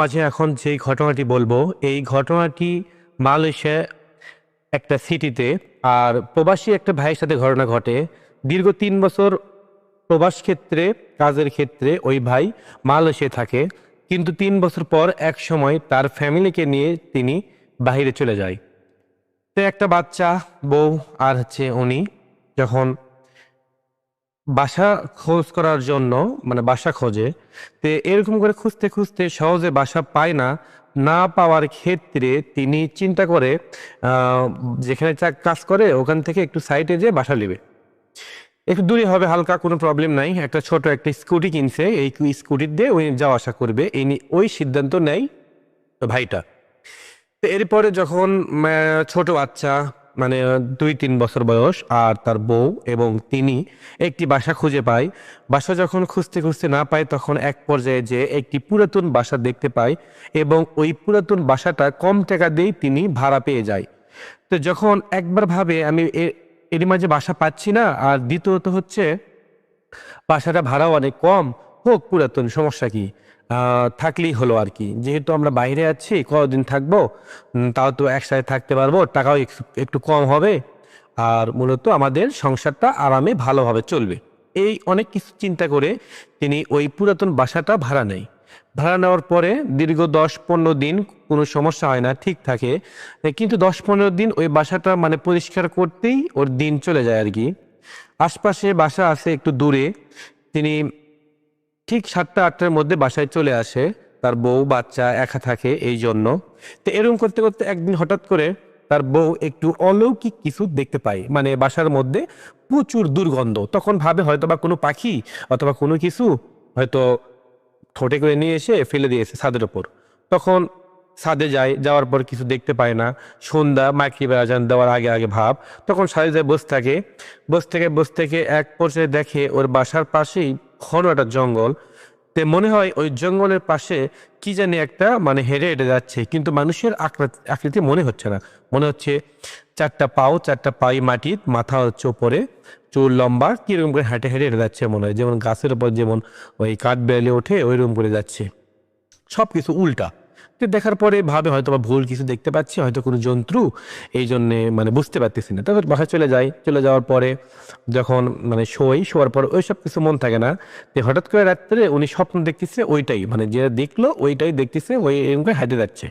মাঝে এখন যেই ঘটনাটি বলবো, এই ঘটনাটি মালয়েশিয়া একটা সিটিতে। আর প্রবাসী একটা ভাইয়ের সাথে ঘটনা ঘটে। দীর্ঘ ৩ বছর প্রবাস ক্ষেত্রে, কাজের ক্ষেত্রে ওই ভাই মালয়েশিয়ায় থাকে। কিন্তু ৩ বছর পর এক সময় তার ফ্যামিলিকে নিয়ে তিনি বাহিরে চলে যায়। তো একটা বাচ্চা, বউ আর উনি যখন বাসা খোঁজ করার জন্য, মানে বাসা খোঁজে, তো এরকম করে খুঁজতে খুঁজতে সহজে বাসা পায় না। না পাওয়ার ক্ষেত্রে তিনি চিন্তা করে যেখানে কাজ করে ওখান থেকে একটু সাইডে যেয়ে বাসা নেবে। একটু দূরে হবে, হালকা, কোনো প্রবলেম নাই। একটা ছোট একটা স্কুটি কিনছে, এই স্কুটি দিয়ে ওই যাওয়া আসা করবে, এই ওই সিদ্ধান্ত নেয় ভাইটা। তো এরপরে যখন ছোট বাচ্চা, মানে ২-৩ বছর বয়স, আর তার বউ এবং তিনি একটি বাসা খুঁজে পায়। বাসা যখন খুঁজতে খুঁজতে না পায়, তখন এক পর্যায়ে যে একটি পুরাতন বাসা দেখতে পায় এবং ওই পুরাতন বাসাটা কম টাকা দিয়েই তিনি ভাড়া পেয়ে যায়। তো যখন একবার ভাবে আমি এরই মাঝে বাসা পাচ্ছি না, আর দ্বিতীয়ত হচ্ছে বাসাটা ভাড়াও অনেক কম, হোক পুরাতন, সমস্যা কি, থাকলেই হলো আর কি। যেহেতু আমরা বাইরে আছি, কতদিন থাকবো, তাও তো একসাথে থাকতে পারবো, টাকাও একটু কম হবে, আর মূলত আমাদের সংসারটা আরামে ভালোভাবে চলবে। এই অনেক কিছু চিন্তা করে তিনি ওই পুরাতন বাসাটা ভাড়া নেয়। ভাড়া নেওয়ার পরে দীর্ঘ ১০-১৫ দিন কোনো সমস্যা হয় না, ঠিক থাকে। কিন্তু ১০-১৫ দিন ওই বাসাটা মানে পরিষ্কার করতেই ওর দিন চলে যায় আর কি। আশপাশে বাসা আছে একটু দূরে। তিনি ঠিক ৭টা-৮টার মধ্যে বাসায় চলে আসে। তার বউ বাচ্চা একা থাকে এই জন্য। তো এরকম করতে করতে একদিন হঠাৎ করে তার বউ একটু অলৌকিক কিছু দেখতে পায়, মানে বাসার মধ্যে প্রচুর দুর্গন্ধ। তখন ভাবে হয়তো বা কোনো পাখি অথবা কোনো কিছু হয়তো ঠোঁটে করে নিয়ে এসে ফেলে দিয়েছে ছাদের ওপর। তখন ছাদে যায়, যাওয়ার পর কিছু দেখতে পায় না। সন্ধ্যা, মাগরিবের আজান দেওয়ার আগে আগে ভাব। তখন ছাদে যায়, বসে থেকে এক পর্যায়ে দেখে ওর বাসার পাশেই ঘন একটা জঙ্গল। তে মনে হয় ওই জঙ্গলের পাশে কি জানি একটা, মানে হেঁটে হেঁটে যাচ্ছে, কিন্তু মানুষের আকৃতি মনে হচ্ছে না। মনে হচ্ছে ৪টা পাই মাটির, মাথা হচ্ছে ওপরে, চুল লম্বা, কিরকম করে হেঁটে হেঁটে হেঁটে যাচ্ছে মনে হয়, যেমন গাছের উপর যেমন ওই কাঠ বেলে ওঠে ওইরকম করে যাচ্ছে। সবকিছু উল্টা। তো দেখার পরে ভাবে হয়তো বা ভুল কিছু দেখতে পাচ্ছি, হয়তো কোনো জন্তু, এই জন্যে মানে বুঝতে পারতেছি না। তারপর বাসায় চলে যায়। চলে যাওয়ার পরে যখন মানে শোয়ার পর ওই সব কিছু মন থাকে না। তো হঠাৎ করে রাত্রে উনি স্বপ্ন দেখতেছে, ওইটাই মানে যেটা দেখলো ওইটাই দেখতেছে, ওই এরকম করে হাঁটে যাচ্ছে।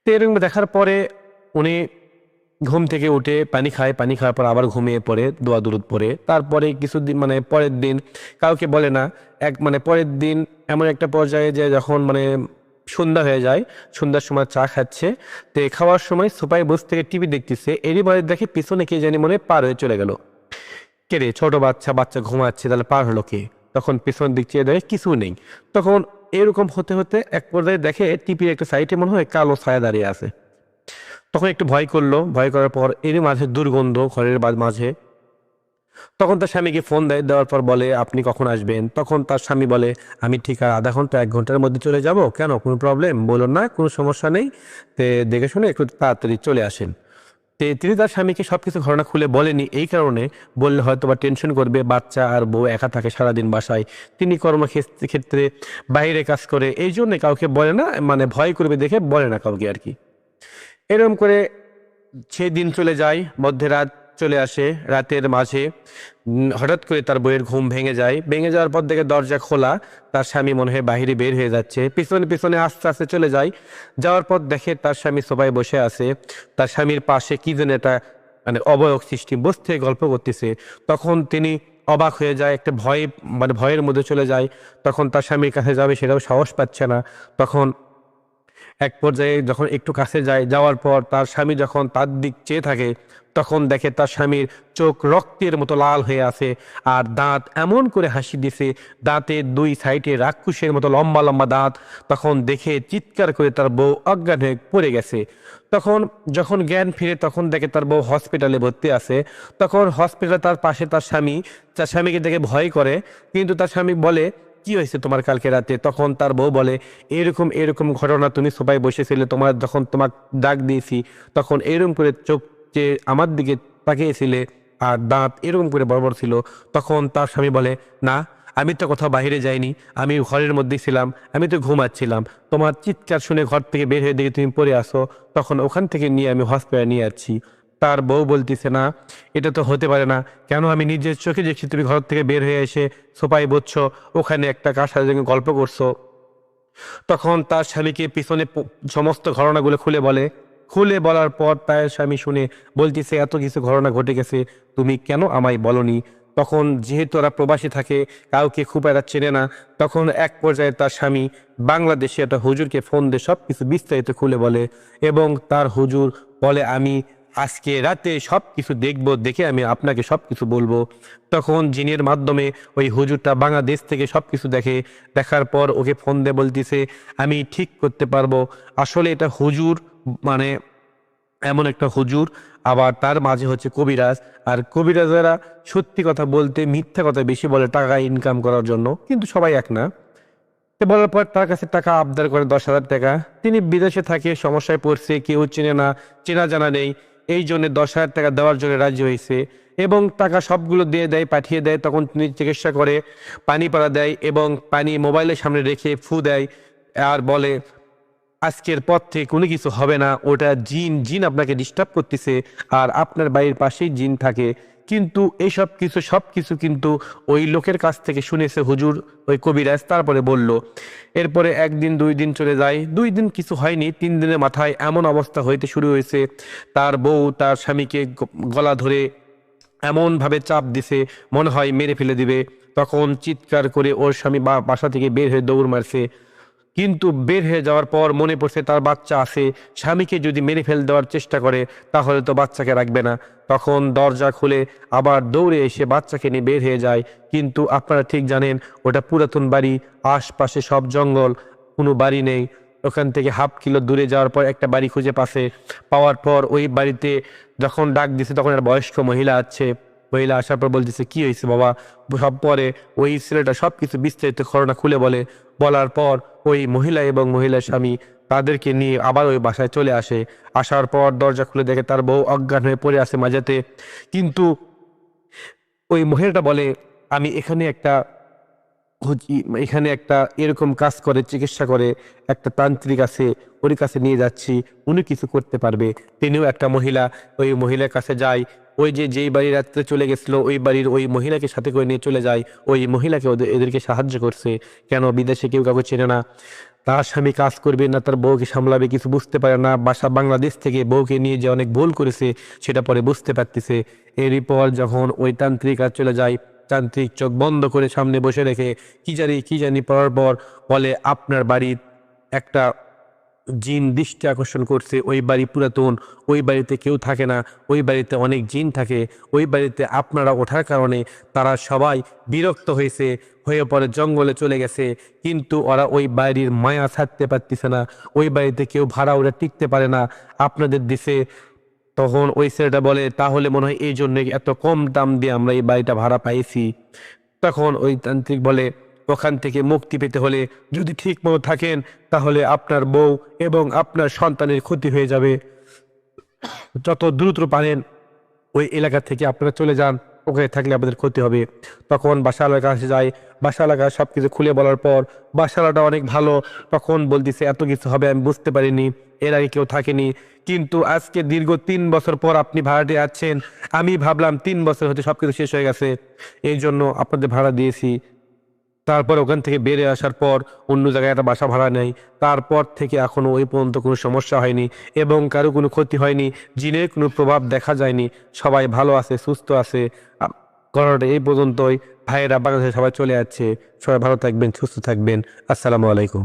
তো এরকম দেখার পরে উনি ঘুম থেকে উঠে পানি খায়, পানি খাওয়ার পর আবার ঘুমিয়ে পড়ে, দোয়া দুরুদ পড়ে। তারপরে কিছুদিন, মানে পরের দিন কাউকে বলে না। মানে পরের দিন এমন একটা পর্যায়ে যে যখন মানে সন্ধ্যা হয়ে যায়, সন্ধ্যার সময় চা খাচ্ছে। তো খাওয়ার সময় সোফায় বসে থেকে টিভি দেখতেছে, এরই পরে দেখে পিছনে কে জানি মনে হয় পার হয়ে চলে গেল। কে রে, ছোট বাচ্চা, বাচ্চা ঘুমাচ্ছে, তাহলে পার হলো কে? তখন পিছন দিক চেয়ে দেখে কিছু নেই। তখন এরকম হতে হতে এক পর্যায়ে দেখে টিভির একটা সাইডে মনে হয় কালো ছায়া দাঁড়িয়ে আছে। তখন একটু ভয় করলো। ভয় করার পর এরই মাঝে দুর্গন্ধ ঘরের মাঝে। তখন তার স্বামীকে ফোন দেয়, দেওয়ার পর বলে আপনি কখন আসবেন? তখন তার স্বামী বলে আমি ঠিক আর আধা ঘন্টা ১ ঘন্টার মধ্যে চলে যাব। কেন, কোনো প্রবলেম? বললো না, কোনো সমস্যা নেই। তে দেখে শুনে একটু তাড়াতাড়ি চলে আসেন। তিনি তার স্বামীকে সবকিছু ঘটনা খুলে বলেনি, এই কারণে বললে হয়তো বা টেনশন করবে, বাচ্চা আর বউ একা থাকে সারাদিন বাসায়, তিনি কর্মক্ষেত্রে বাইরে কাজ করে, এই জন্য কাউকে বলে না, মানে ভয় করবে দেখে বলে না কাউকে আর কি। এরকম করে সেই দিন চলে যায়, মধ্যরাত চলে আসে। রাতের মাঝে হঠাৎ করে তার বইয়ের ঘুম ভেঙে যায়। ভেঙে যাওয়ার পর দেখে দরজা খোলা, তার স্বামী মনে হয় বাহিরে বের হয়ে যাচ্ছে। পিছনে পিছনে আস্তে আস্তে চলে যায়। যাওয়ার পর দেখে তার স্বামী সোফায় বসে আছে। তার স্বামীর পাশে কি যেন একটা মানে অবয়ব সৃষ্টি, বসতে গল্প করতেছে। তখন তিনি অবাক হয়ে যায়, একটা ভয়, মানে ভয়ের মধ্যে চলে যায়। তখন তার স্বামীর কাছে যাবে, সেটাও সাহস পাচ্ছে না। তখন এক পর্যায়ে যখন একটু কাছে যায়, যাওয়ার পর তার স্বামী যখন তার দিক চেয়ে থাকে, তখন দেখে তার স্বামীর চোখ রক্তের মতো লাল হয়ে আছে, আর দাঁত এমন করে হাসি দিছে, দাঁতের ২ সাইডে রাক্ষসের মতো লম্বা লম্বা দাঁত। তখন দেখে চিৎকার করে তার বউ অজ্ঞান হয়ে পড়ে গেছে। তখন যখন জ্ঞান ফিরে, তখন দেখে তার বউ হসপিটালে ভর্তি আছে। তখন হসপিটালে তার পাশে তার স্বামীকে দেখে ভয় করে, কিন্তু তার স্বামী বলে কি হয়েছে তোমার কালকে রাতে? তখন তার বউ বলে এরকম এরকম ঘটনা, তুমি সবাই বসেছিলে, যখন তোমাকে ডাক দিয়েছি তখন এরকম করে চোখ যে আমার দিকে তাকিয়েছিলে, আর দাঁত এরকম করে বড় বড় ছিল। তখন তার স্বামী বলে না, আমি তো কোথাও বাইরে যাইনি, আমি ঘরের মধ্যেই ছিলাম, আমি তো ঘুমাচ্ছিলাম, তোমার চিৎকার শুনে ঘর থেকে বের হয়ে দেখি তুমি পড়ে আসো, তখন ওখান থেকে নিয়ে আমি হসপিটালে নিয়ে যাচ্ছি। তার বউ বলতেছে না, এটা তো হতে পারে না, কেন আমি নিজের চোখে দেখছি তুমি ঘর থেকে বের হয়ে এসে সোফায় বসছো, ওখানে একটা কার সাথে গল্প করছো। তখন তার স্বামীকে পিছনে সমস্ত ঘটনাগুলো খুলে বলে। খুলে বলার পর তার স্বামী শুনে বলতেছে এত কিছু ঘটনা ঘটে গেছে, তুমি কেন আমায় বলনি? তখন যেহেতু ওরা প্রবাসী থাকে, কাউকে খুব একটা চেনে না, তখন এক পর্যায়ে তার স্বামী বাংলাদেশে একটা হুজুরকে ফোন দিয়ে সব কিছু বিস্তারিত খুলে বলে। এবং তার হুজুর বলে আমি আজকে রাতে সব কিছু দেখবো, দেখে আমি আপনাকে সব কিছু বলবো। তখন জিনের মাধ্যমে ওই হুজুরটা বাংলাদেশ থেকে সব কিছু দেখে। দেখার পর ওকে ফোন দিয়ে বলতেছে আমি ঠিক করতে পারবো। আসলে এটা হুজুর, মানে এমন একটা হুজুর, আবার তার মাঝে হচ্ছে কবিরাজ। আর কবিরাজেরা সত্যি কথা বলতে মিথ্যা কথা বেশি বলে টাকা ইনকাম করার জন্য, কিন্তু সবাই এক না। তো বলার পর তার কাছে টাকা আবদার করে 10,000 টাকা। তিনি বিদেশে থাকে, সমস্যায় পড়ছে, কেউ চেনে না, চেনা জানা নেই, এই জন্য 10,000 টাকা দেওয়ার জন্য রাজি হয়েছে এবং টাকা সবগুলো দিয়ে দেয়, পাঠিয়ে দেয়। তখন তিনি চিকিৎসা করে, পানি পাড়া দেয় এবং পানি মোবাইলের সামনে রেখে ফু দেয় আর বলে আজকের পর থেকে কোনো কিছু হবে না, ওটা জিন, জিন আপনাকে ডিস্টার্ব করতেছে আর আপনার বাড়ির পাশেই জিন থাকে। কিন্তু এইসব কিছু সব কিছু কিন্তু ওই লোকের কাছ থেকে শুনেছে হুজুর, ওই কবিরাজ, তারপরে বলল। এরপরে 1 দিন 2 দিন চলে যায়, 2 দিন কিছু হয়নি, 3 দিনের মাথায় এমন অবস্থা হইতে শুরু হয়েছে, তার বউ তার স্বামীকে গলা ধরে এমনভাবে চাপ দিছে মনে হয় মেরে ফেলে দিবে। তখন চিৎকার করে ওর স্বামী বাসা থেকে বের হয়ে দৌড় মারছে। কিন্তু বের হয়ে যাওয়ার পর মনে পড়ছে তার বাচ্চা আছে, স্বামীকে যদি মেরে ফেল দেওয়ার চেষ্টা করে তাহলে তো বাচ্চাকে রাখবে না। তখন দরজা খুলে আবার দৌড়ে এসে বাচ্চাকে নিয়ে বের হয়ে যায়। কিন্তু আপনারা ঠিক জানেন ওটা পুরাতন বাড়ি, আশপাশে সব জঙ্গল, কোনো বাড়ি নেই। ওখান থেকে 1/2 কিলো দূরে যাওয়ার পর একটা বাড়ি খুঁজে পাওয়ার পর ওই বাড়িতে যখন ডাক দিছে তখন একটা বয়স্ক মহিলা আছে। মহিলা আসার পর বলতেছে কি হয়েছে বাবা? সব পরে ওই ছেলেটা সবকিছু বিস্তারিত ঘটনা খুলে বলে। বলার পর ওই মহিলা এবং মহিলার স্বামী তাদেরকে নিয়ে আবার ওই বাসায় চলে আসে। আসার পর দরজা খুলে দেখে তার বউ অজ্ঞান হয়ে পড়ে আছে মাঝেতে। কিন্তু ওই মহিলাটা বলে আমি এখানে একটা এরকম কাজ করে, চিকিৎসা করে, একটা তান্ত্রিক আছে, ওর কাছে নিয়ে যাচ্ছি, উনি কিছু করতে পারবে। তিনিও একটা মহিলা, ওই মহিলার কাছে যায়। ওই যেই বাড়ি রাত্রে চলে গেছিল ওই বাড়ির ওই মহিলাকে সাথে করে নিয়ে চলে যায়। ওই মহিলাকে এদেরকে সাহায্য করছে, কেন বিদেশে কেউ কাউকে চেনে না, তার স্বামী কাজ করবে না, তার বউকে সামলাবে, কিছু বুঝতে পারে না। বাংলাদেশ থেকে বউকে নিয়ে যে অনেক ভুল করেছে সেটা পরে বুঝতে পারতেছে। এরই পর যখন ওই তান্ত্রিক আর চলে যায়, তান্ত্রিক চোখ বন্ধ করে সামনে বসে রেখে কি জানি পড়ার পর বলে আপনার বাড়ির একটা জিন দৃষ্টি আকর্ষণ করছে, ওই বাড়ি পুরাতন, ওই বাড়িতে কেউ থাকে না, ওই বাড়িতে অনেক জিন থাকে, ওই বাড়িতে আপনারা ওঠার কারণে তারা সবাই বিরক্ত হয়ে পরে জঙ্গলে চলে গেছে। কিন্তু ওরা ওই বাড়ির মায়া ছাড়তে পারতেছে না, ওই বাড়িতে কেউ ভাড়া ওরা টিকতে পারে না, আপনাদের দিছে। তখন ওই ছেলেটা বলে তাহলে মনে হয় এই জন্য এত কম দাম দিয়ে আমরা এই বাড়িটা ভাড়া পাইছি। তখন ওই তান্ত্রিক বলে ওখান থেকে মুক্তি পেতে হলে যদি ঠিক মতো থাকেন তাহলে আপনার বউ এবং আপনার সন্তানের ক্ষতি হয়ে যাবে, যত দ্রুত পারেন ওই এলাকা থেকে আপনারা চলে যান, ওখানে থাকলে আমাদের ক্ষতি হবে। তখন বাসাওয়ালার কাছে যায়, বাসাওয়ালা সবকিছু খুলে বলার পর বাসাওয়ালাটা অনেক ভালো, তখন বলতেছে এত কিছু হবে আমি বুঝতে পারিনি, এর আগে কেউ থাকেনি, কিন্তু আজকে দীর্ঘ 3 বছর পর আপনি ভাড়াটি আছেন, আমি ভাবলাম 3 বছর হতে সবকিছু শেষ হয়ে গেছে, এই জন্য আপনাদের ভাড়া দিয়েছি। তারপর ওখান থেকে বেড়ে আসার পর অন্য জায়গায় একটা বাসা ভাড়া নেয়। তারপর থেকে এখনো ওই পর্যন্ত কোনো সমস্যা হয়নি এবং কারো কোনো ক্ষতি হয়নি, জিনের কোনো প্রভাব দেখা যায়নি, সবাই ভালো আছে, সুস্থ আছে। ঘটনাটা এই পর্যন্তই। ভাইয়েরা বাংলাদেশে সবাই চলে যাচ্ছে, সবাই ভালো থাকবেন, সুস্থ থাকবেন। আসসালামু আলাইকুম।